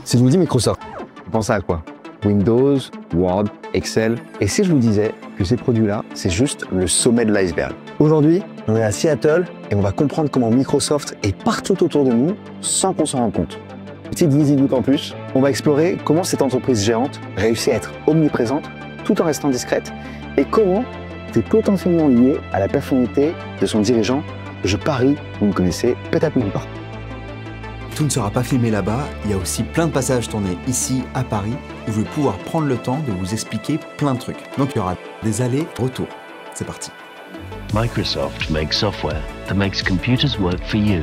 Si je vous dis Microsoft, vous pensez à quoi? Windows, Word, Excel. Et si je vous disais que ces produits-là, c'est juste le sommet de l'iceberg? Aujourd'hui, on est à Seattle et on va comprendre comment Microsoft est partout autour de nous sans qu'on s'en rende compte. Petite visite du campus, on va explorer comment cette entreprise géante réussit à être omniprésente tout en restant discrète et comment c'est potentiellement lié à la personnalité de son dirigeant. Je parie, vous ne connaissez peut-être même pas. Tout ne sera pas filmé là-bas, il y a aussi plein de passages tournés ici à Paris où je vais pouvoir prendre le temps de vous expliquer plein de trucs. Donc il y aura des allers-retours. C'est parti. Microsoft makes software that makes computers work for you.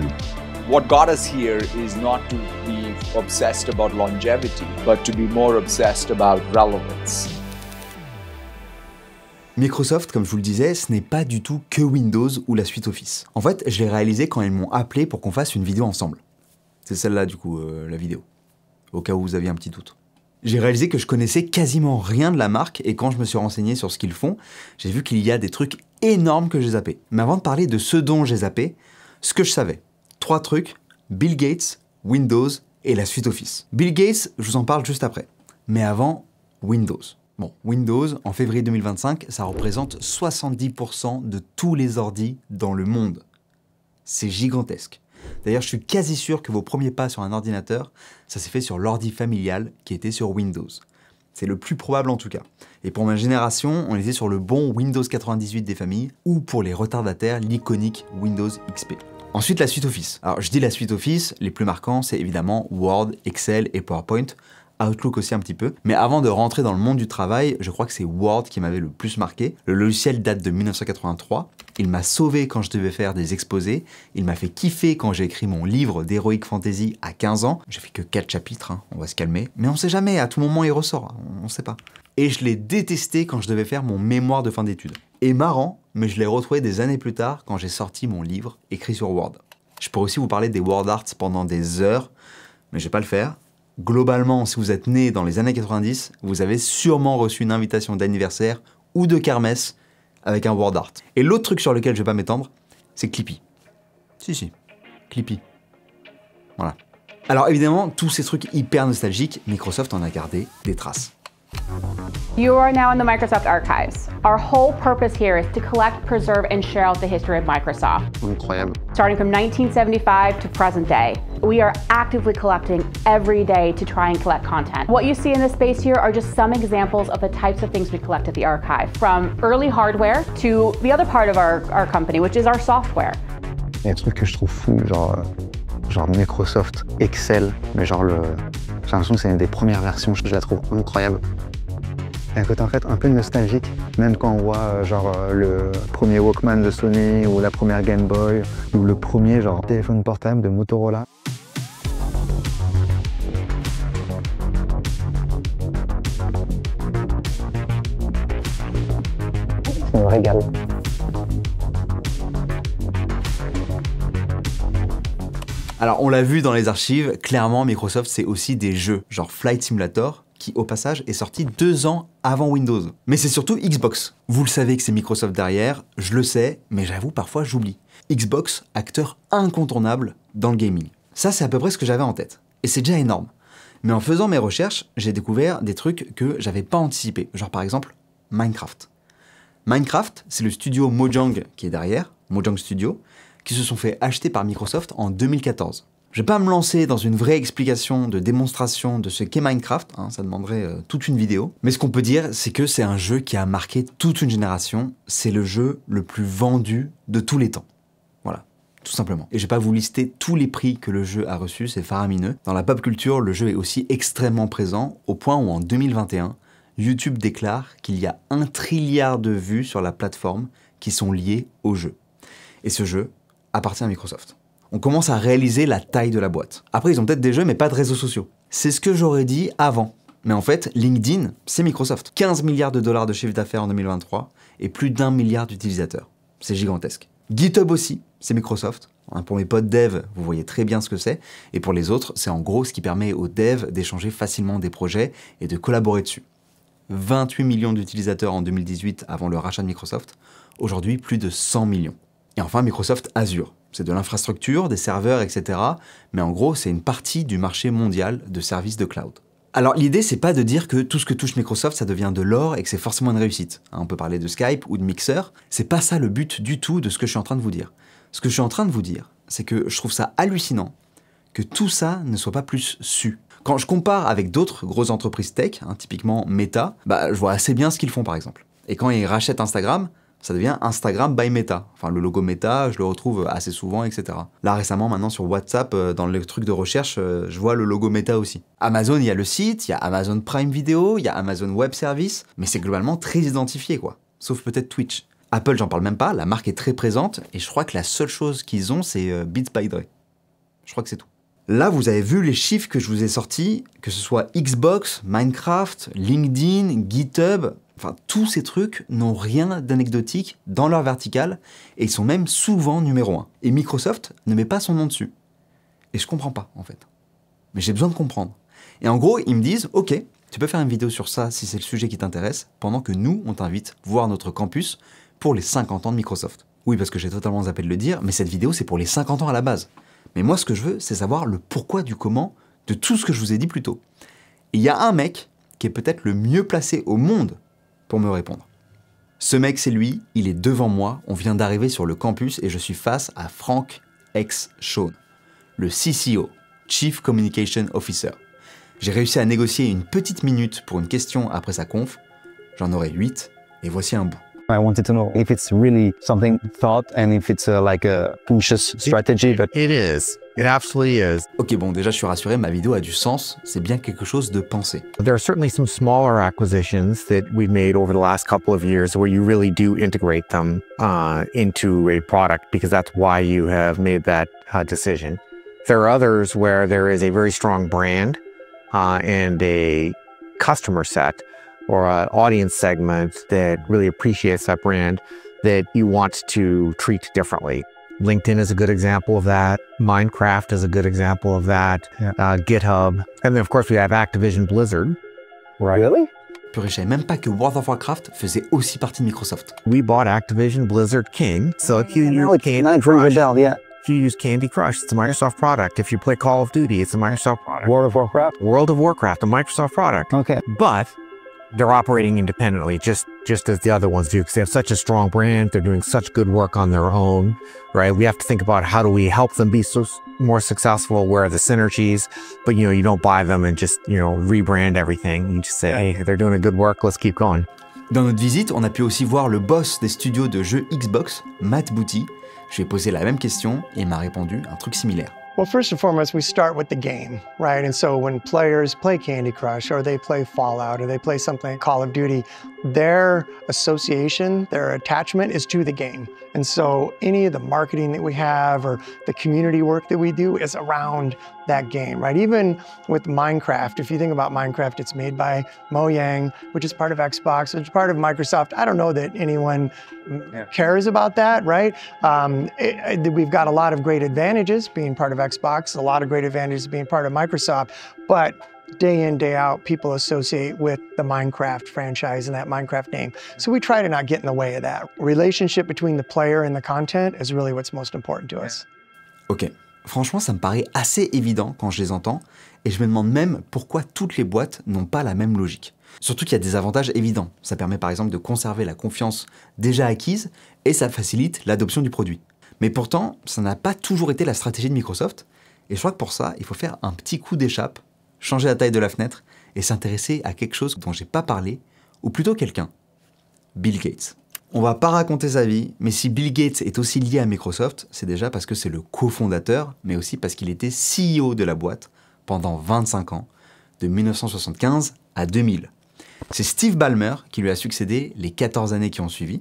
What got us here is not to be obsessed about longevity, but to be more obsessed about relevance. Microsoft, comme je vous le disais, ce n'est pas du tout que Windows ou la suite Office. En fait, je l'ai réalisé quand ils m'ont appelé pour qu'on fasse une vidéo ensemble. C'est celle-là, du coup, la vidéo. Au cas où vous aviez un petit doute. J'ai réalisé que je connaissais quasiment rien de la marque et quand je me suis renseigné sur ce qu'ils font, j'ai vu qu'il y a des trucs énormes que j'ai zappés. Mais avant de parler de ce dont j'ai zappé, ce que je savais. 3 trucs, Bill Gates, Windows et la suite Office. Bill Gates, je vous en parle juste après. Mais avant, Windows. Bon, Windows, en février 2025, ça représente 70% de tous les ordis dans le monde. C'est gigantesque. D'ailleurs, je suis quasi sûr que vos premiers pas sur un ordinateur, ça s'est fait sur l'ordi familial qui était sur Windows. C'est le plus probable en tout cas. Et pour ma génération, on était sur le bon Windows 98 des familles, ou pour les retardataires, l'iconique Windows XP. Ensuite, la suite Office. Alors, je dis la suite Office, les plus marquants, c'est évidemment Word, Excel et PowerPoint, Outlook aussi un petit peu. Mais avant de rentrer dans le monde du travail, je crois que c'est Word qui m'avait le plus marqué. Le logiciel date de 1983. Il m'a sauvé quand je devais faire des exposés. Il m'a fait kiffer quand j'ai écrit mon livre d'Heroic Fantasy à 15 ans. J'ai fait que 4 chapitres, hein, on va se calmer. Mais on sait jamais, à tout moment il ressort, on sait pas. Et je l'ai détesté quand je devais faire mon mémoire de fin d'études. Et marrant, mais je l'ai retrouvé des années plus tard quand j'ai sorti mon livre écrit sur Word. Je pourrais aussi vous parler des Word Arts pendant des heures, mais je vais pas le faire. Globalement, si vous êtes né dans les années 90, vous avez sûrement reçu une invitation d'anniversaire ou de kermesse avec un Word Art. Et l'autre truc sur lequel je vais pas m'étendre, c'est Clippy. Si, Clippy. Voilà. Alors évidemment, tous ces trucs hyper nostalgiques, Microsoft en a gardé des traces. You are now in the Microsoft archives. Our whole purpose here is to collect, preserve, and share out the history of Microsoft. Incroyable. Starting from 1975 to present day. We are actively collecting every day to try and collect content. What you see in this space here are just some examples of the types of things we collect at the archive, from early hardware to the other part of our company, which is our software. Il y a un truc que je trouve fou, genre Microsoft, Excel, mais j'ai l'impression que c'est une des premières versions, je la trouve incroyable. Il y a un côté en fait un peu nostalgique, même quand on voit le premier Walkman de Sony ou la première Game Boy ou le premier téléphone portable de Motorola. Ça me régale. Alors on l'a vu dans les archives, clairement Microsoft c'est aussi des jeux, genre Flight Simulator, qui au passage est sorti 2 ans avant Windows. Mais c'est surtout Xbox. Vous le savez que c'est Microsoft derrière, je le sais, mais j'avoue parfois j'oublie. Xbox, acteur incontournable dans le gaming. Ça c'est à peu près ce que j'avais en tête. Et c'est déjà énorme. Mais en faisant mes recherches, j'ai découvert des trucs que j'avais pas anticipés. Genre par exemple, Minecraft. Minecraft, c'est le studio Mojang qui est derrière, Mojang Studio, qui se sont fait acheter par Microsoft en 2014. Je vais pas me lancer dans une vraie explication de démonstration de ce qu'est Minecraft, hein, ça demanderait toute une vidéo. Mais ce qu'on peut dire, c'est que c'est un jeu qui a marqué toute une génération. C'est le jeu le plus vendu de tous les temps. Voilà, tout simplement. Et je vais pas vous lister tous les prix que le jeu a reçus, c'est faramineux. Dans la pop culture, le jeu est aussi extrêmement présent, au point où en 2021, YouTube déclare qu'il y a 1 trilliard de vues sur la plateforme qui sont liées au jeu. Et ce jeu appartient à Microsoft. On commence à réaliser la taille de la boîte. Après, ils ont peut-être des jeux, mais pas de réseaux sociaux. C'est ce que j'aurais dit avant. Mais en fait, LinkedIn, c'est Microsoft. 15 milliards de dollars de chiffre d'affaires en 2023 et plus d'1 milliard d'utilisateurs. C'est gigantesque. GitHub aussi, c'est Microsoft. Pour mes potes devs, vous voyez très bien ce que c'est. Et pour les autres, c'est en gros ce qui permet aux devs d'échanger facilement des projets et de collaborer dessus. 28 millions d'utilisateurs en 2018 avant le rachat de Microsoft. Aujourd'hui, plus de 100 millions. Et enfin, Microsoft Azure. C'est de l'infrastructure, des serveurs, etc. Mais en gros, c'est une partie du marché mondial de services de cloud. Alors l'idée, c'est pas de dire que tout ce que touche Microsoft, ça devient de l'or et que c'est forcément une réussite. On peut parler de Skype ou de Mixer. C'est pas ça le but du tout de ce que je suis en train de vous dire. Ce que je suis en train de vous dire, c'est que je trouve ça hallucinant que tout ça ne soit pas plus su. Quand je compare avec d'autres grosses entreprises tech, typiquement Meta, je vois assez bien ce qu'ils font par exemple. Et quand ils rachètent Instagram, ça devient Instagram by Meta. Enfin, le logo Meta, je le retrouve assez souvent, etc. Là, récemment, maintenant, sur WhatsApp, dans le truc de recherche, je vois le logo Meta aussi. Amazon, il y a le site, il y a Amazon Prime Video, il y a Amazon Web Service, mais c'est globalement très identifié, quoi. Sauf peut-être Twitch. Apple, j'en parle même pas, la marque est très présente, et je crois que la seule chose qu'ils ont, c'est Beats by Dre. Je crois que c'est tout. Là, vous avez vu les chiffres que je vous ai sortis, que ce soit Xbox, Minecraft, LinkedIn, GitHub... Enfin, tous ces trucs n'ont rien d'anecdotique dans leur verticale et ils sont même souvent numéro 1. Et Microsoft ne met pas son nom dessus. Et je comprends pas, en fait. Mais j'ai besoin de comprendre. Et en gros, ils me disent, ok, tu peux faire une vidéo sur ça si c'est le sujet qui t'intéresse, pendant que nous, on t'invite voir notre campus pour les 50 ans de Microsoft. Oui, parce que j'ai totalement zappé de le dire, mais cette vidéo, c'est pour les 50 ans à la base. Mais moi, ce que je veux, c'est savoir le pourquoi du comment de tout ce que je vous ai dit plus tôt. Et il y a un mec qui est peut-être le mieux placé au monde pour me répondre. Ce mec, c'est lui, il est devant moi, on vient d'arriver sur le campus et je suis face à Frank X. Shawn, le CCO, Chief Communication Officer. J'ai réussi à négocier une petite minute pour une question après sa conf, j'en aurai 8 et voici un bout. I wanted to know if it's really something thought and if it's like a conscious strategy. But It is. It absolutely is. Ok, bon, déjà je suis rassuré, ma vidéo a du sens, c'est bien quelque chose de pensé. There are certainly some smaller acquisitions that we've made over the last couple of years where you really do integrate them into a product because that's why you have made that decision. There are others where there is a very strong brand and a customer set or an audience segment that really appreciates that brand that you want to treat differently. LinkedIn is a good example of that. Minecraft is a good example of that. GitHub. And then, of course, we have Activision Blizzard. right. Really? Purée, je savais même pas que World of Warcraft faisait aussi partie de Microsoft. We bought Activision Blizzard King. So if you use Candy Ring a Crush, bell, yeah. if you use Candy Crush, it's a Microsoft product. If you play Call of Duty, it's a Microsoft product. World of Warcraft. World of Warcraft, a Microsoft product. Okay. But they're operating independently, just as the other ones do, because they have such a strong brand. They're doing such good work on their own, right? We have to think about how do we help them be more successful, where are the synergies, but you don't buy them and just, rebrand everything. You just say, hey, they're doing a good work, let's keep going. Dans notre visite, on a pu aussi voir le boss des studios de jeux Xbox, Matt Booty. Je lui ai posé la même question et il m'a répondu un truc similaire. Well, first and foremost, we start with the game, right? And so when players play Candy Crush or they play Fallout or they play something like Call of Duty, their association, their attachment is to the game. And so any of the marketing that we have or the community work that we do is around that game, right? Even with Minecraft, if you think about Minecraft, it's made by Mojang, which is part of Xbox, which is part of Microsoft. I don't know that anyone cares about that, right? We've got a lot of great advantages being part of Xbox, a lot of great advantages being part of Microsoft, but day in, day out, people associate with the Minecraft franchise and that Minecraft name. So we try to not get in the way of that. Relationship between the player and the content is really what's most important to us. Ok, franchement ça me paraît assez évident quand je les entends, et je me demande même pourquoi toutes les boîtes n'ont pas la même logique. Surtout qu'il y a des avantages évidents. Ça permet par exemple de conserver la confiance déjà acquise, et ça facilite l'adoption du produit. Mais pourtant, ça n'a pas toujours été la stratégie de Microsoft, et je crois que pour ça, il faut faire un petit coup d'échappe, changer la taille de la fenêtre et s'intéresser à quelque chose dont j'ai pas parlé, ou plutôt quelqu'un, Bill Gates. On va pas raconter sa vie, mais si Bill Gates est aussi lié à Microsoft, c'est déjà parce que c'est le cofondateur, mais aussi parce qu'il était CEO de la boîte pendant 25 ans, de 1975 à 2000. C'est Steve Ballmer qui lui a succédé les 14 années qui ont suivi,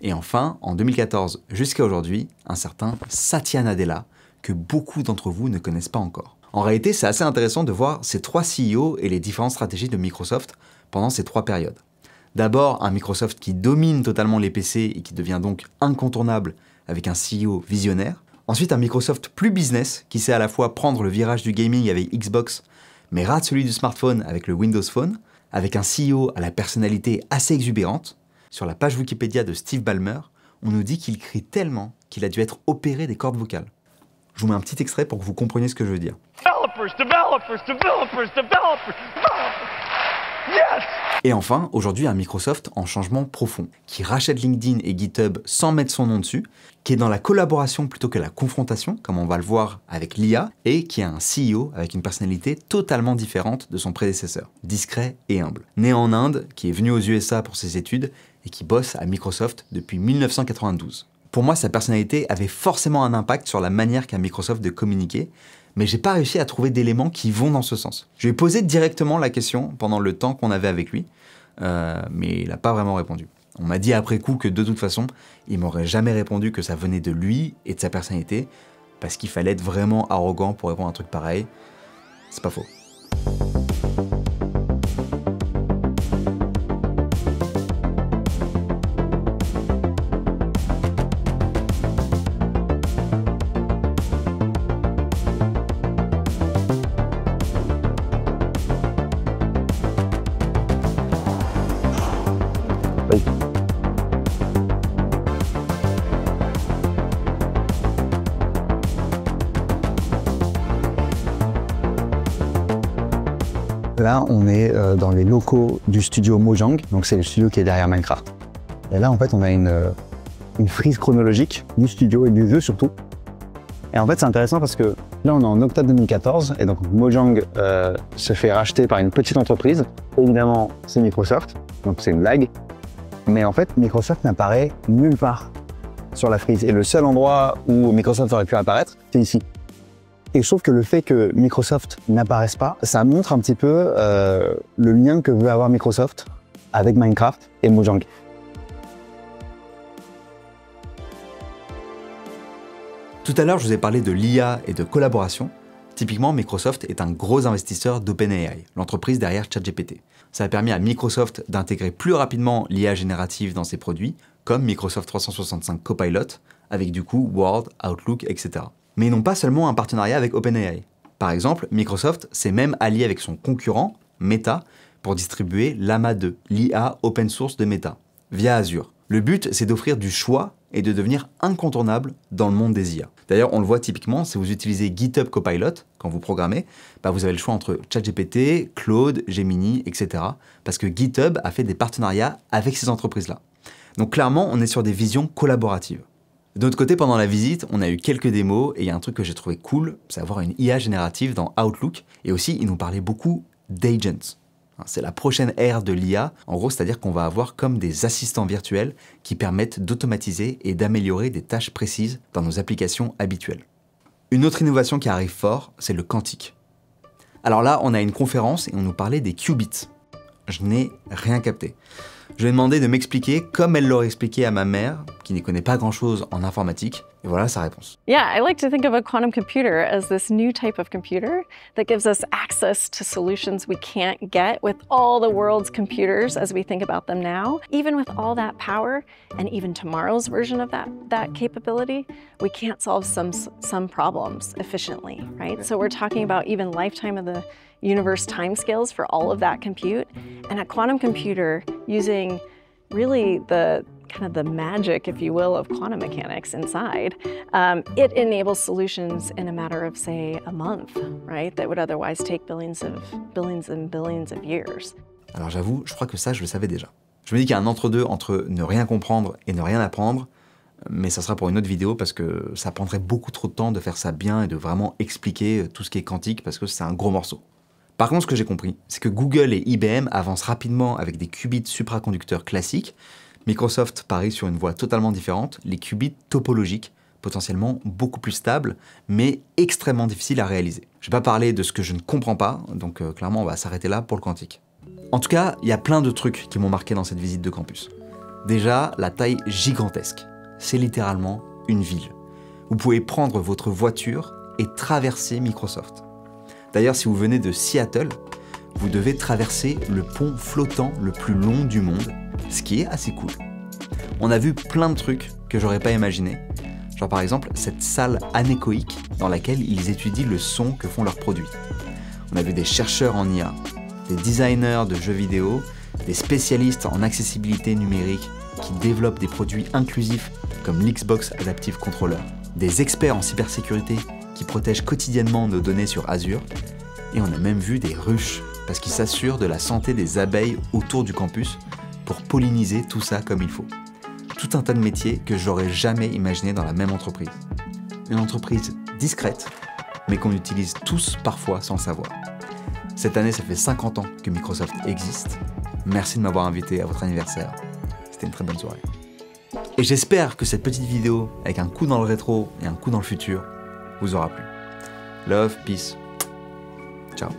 et enfin, en 2014 jusqu'à aujourd'hui, un certain Satya Nadella, que beaucoup d'entre vous ne connaissent pas encore. En réalité, c'est assez intéressant de voir ces trois CEO et les différentes stratégies de Microsoft pendant ces trois périodes. D'abord, un Microsoft qui domine totalement les PC et qui devient donc incontournable avec un CEO visionnaire. Ensuite, un Microsoft plus business qui sait à la fois prendre le virage du gaming avec Xbox, mais rate celui du smartphone avec le Windows Phone, avec un CEO à la personnalité assez exubérante. Sur la page Wikipédia de Steve Ballmer, on nous dit qu'il crie tellement qu'il a dû être opéré des cordes vocales. Je vous mets un petit extrait pour que vous compreniez ce que je veux dire. Yes! Et enfin, aujourd'hui, un Microsoft en changement profond, qui rachète LinkedIn et GitHub sans mettre son nom dessus, qui est dans la collaboration plutôt que la confrontation, comme on va le voir avec l'IA, et qui a un CEO avec une personnalité totalement différente de son prédécesseur, discret et humble. Né en Inde, qui est venu aux USA pour ses études, et qui bosse à Microsoft depuis 1992. Pour moi, sa personnalité avait forcément un impact sur la manière qu'a Microsoft de communiquer, mais j'ai pas réussi à trouver d'éléments qui vont dans ce sens. Je lui ai posé directement la question pendant le temps qu'on avait avec lui, mais il n'a pas vraiment répondu. On m'a dit après coup que de toute façon, il m'aurait jamais répondu que ça venait de lui et de sa personnalité, parce qu'il fallait être vraiment arrogant pour répondre à un truc pareil. C'est pas faux. Là, on est dans les locaux du studio Mojang, donc c'est le studio qui est derrière Minecraft. Et là, en fait, on a une frise chronologique du studio et du jeu surtout. Et en fait, c'est intéressant parce que là, on est en octobre 2014, et donc Mojang se fait racheter par une petite entreprise. Évidemment, c'est Microsoft, donc c'est une blague. Mais en fait, Microsoft n'apparaît nulle part sur la frise. Et le seul endroit où Microsoft aurait pu apparaître, c'est ici. Et je trouve que le fait que Microsoft n'apparaisse pas, ça montre un petit peu le lien que veut avoir Microsoft avec Minecraft et Mojang. Tout à l'heure, je vous ai parlé de l'IA et de collaboration. Typiquement, Microsoft est un gros investisseur d'OpenAI, l'entreprise derrière ChatGPT. Ça a permis à Microsoft d'intégrer plus rapidement l'IA générative dans ses produits, comme Microsoft 365 Copilot, avec du coup Word, Outlook, etc. Mais ils n'ont pas seulement un partenariat avec OpenAI. Par exemple, Microsoft s'est même allié avec son concurrent, Meta, pour distribuer Llama 2, l'IA open source de Meta, via Azure. Le but, c'est d'offrir du choix et de devenir incontournable dans le monde des IA. D'ailleurs, on le voit typiquement, si vous utilisez GitHub Copilot, quand vous programmez, vous avez le choix entre ChatGPT, Claude, Gemini, etc. Parce que GitHub a fait des partenariats avec ces entreprises-là. Donc clairement, on est sur des visions collaboratives. De notre côté, pendant la visite, on a eu quelques démos, et il y a un truc que j'ai trouvé cool, c'est avoir une IA générative dans Outlook, et aussi, il nous parlait beaucoup d'agents. C'est la prochaine ère de l'IA, en gros, c'est-à-dire qu'on va avoir comme des assistants virtuels qui permettent d'automatiser et d'améliorer des tâches précises dans nos applications habituelles. Une autre innovation qui arrive fort, c'est le quantique. Alors là, on a une conférence et on nous parlait des qubits. Je n'ai rien capté. Je lui ai demandé de m'expliquer comme elle l'aurait expliqué à ma mère, qui n'y connaît pas grand-chose en informatique, et voilà sa réponse. Yeah, I like to think of a quantum computer as this new type of computer that gives us access to solutions we can't get with all the world's computers as we think about them now. Even with all that power, and even tomorrow's version of that capability, we can't solve some problems efficiently, right? So we're talking about even lifetime of the universe timescales for all of that compute, and a quantum computer using really the magic, if you will, of quantum mechanics inside. It enables solutions in a matter of, say, a month, right? That would otherwise take billions and billions of years. Alors j'avoue, je crois que ça, je le savais déjà. Je me dis qu'il y a un entre-deux entre ne rien comprendre et ne rien apprendre, mais ça sera pour une autre vidéo parce que ça prendrait beaucoup trop de temps de faire ça bien et de vraiment expliquer tout ce qui est quantique parce que c'est un gros morceau. Par contre, ce que j'ai compris, c'est que Google et IBM avancent rapidement avec des qubits supraconducteurs classiques. Microsoft parie sur une voie totalement différente, les qubits topologiques, potentiellement beaucoup plus stables, mais extrêmement difficiles à réaliser. Je ne vais pas parler de ce que je ne comprends pas, donc clairement on va s'arrêter là pour le quantique. En tout cas, il y a plein de trucs qui m'ont marqué dans cette visite de campus. Déjà, la taille gigantesque. C'est littéralement une ville. Vous pouvez prendre votre voiture et traverser Microsoft. D'ailleurs, si vous venez de Seattle, vous devez traverser le pont flottant le plus long du monde, ce qui est assez cool. On a vu plein de trucs que j'aurais pas imaginé, genre par exemple cette salle anéchoïque dans laquelle ils étudient le son que font leurs produits. On a vu des chercheurs en IA, des designers de jeux vidéo, des spécialistes en accessibilité numérique qui développent des produits inclusifs comme l'Xbox Adaptive Controller, des experts en cybersécurité qui protègent quotidiennement nos données sur Azure, et on a même vu des ruches, parce qu'ils s'assurent de la santé des abeilles autour du campus pour polliniser tout ça comme il faut. Tout un tas de métiers que j'aurais jamais imaginé dans la même entreprise. Une entreprise discrète, mais qu'on utilise tous parfois sans le savoir. Cette année, ça fait 50 ans que Microsoft existe. Merci de m'avoir invité à votre anniversaire. C'était une très bonne soirée. Et j'espère que cette petite vidéo, avec un coup dans le rétro et un coup dans le futur, vous aura plu. Love, peace. Ciao.